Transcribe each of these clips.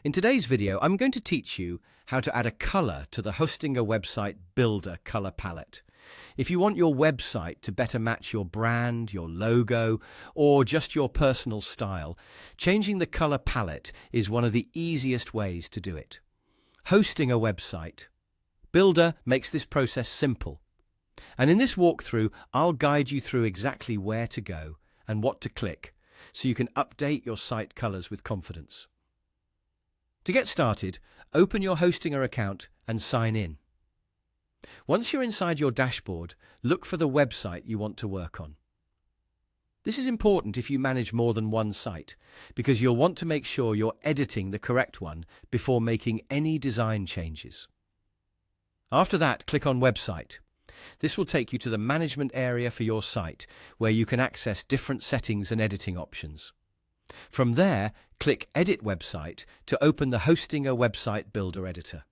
In today's video, I'm going to teach you how to add a color to the Hostinger Website Builder color palette. If you want your website to better match your brand, your logo, or just your personal style, changing the color palette is one of the easiest ways to do it. Hosting a website Builder makes this process simple. And in this walkthrough, I'll guide you through exactly where to go and what to click, so you can update your site colors with confidence. To get started, open your Hostinger account and sign in. Once you're inside your dashboard, look for the website you want to work on. This is important if you manage more than one site, because you'll want to make sure you're editing the correct one before making any design changes. After that, click on Website. This will take you to the management area for your site, where you can access different settings and editing options. From there, click Edit Website to open the Hostinger Website Builder editor.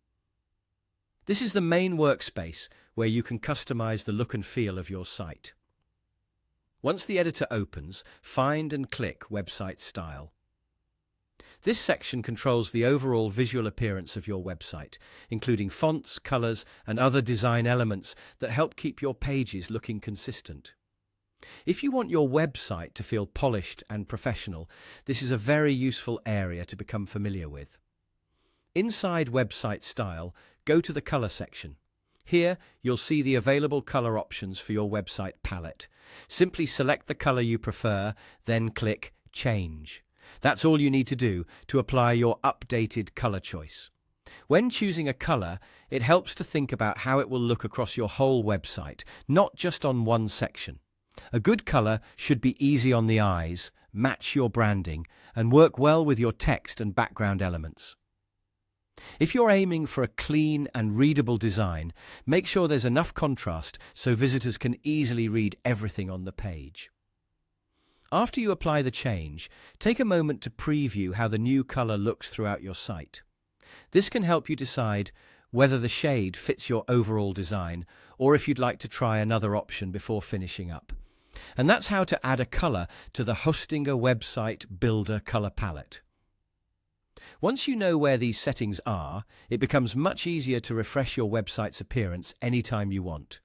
This is the main workspace where you can customize the look and feel of your site. Once the editor opens, find and click Website Style. This section controls the overall visual appearance of your website, including fonts, colors, and other design elements that help keep your pages looking consistent. If you want your website to feel polished and professional, this is a very useful area to become familiar with. Inside Website Style, go to the Color section. Here, you'll see the available color options for your website palette. Simply select the color you prefer, then click Change. That's all you need to do to apply your updated color choice. When choosing a color, it helps to think about how it will look across your whole website, not just on one section. A good color should be easy on the eyes, match your branding, and work well with your text and background elements. If you're aiming for a clean and readable design, make sure there's enough contrast so visitors can easily read everything on the page. After you apply the change, take a moment to preview how the new color looks throughout your site. This can help you decide whether the shade fits your overall design or if you'd like to try another option before finishing up. And that's how to add a color to the Hostinger Website Builder color palette. Once you know where these settings are, it becomes much easier to refresh your website's appearance anytime you want.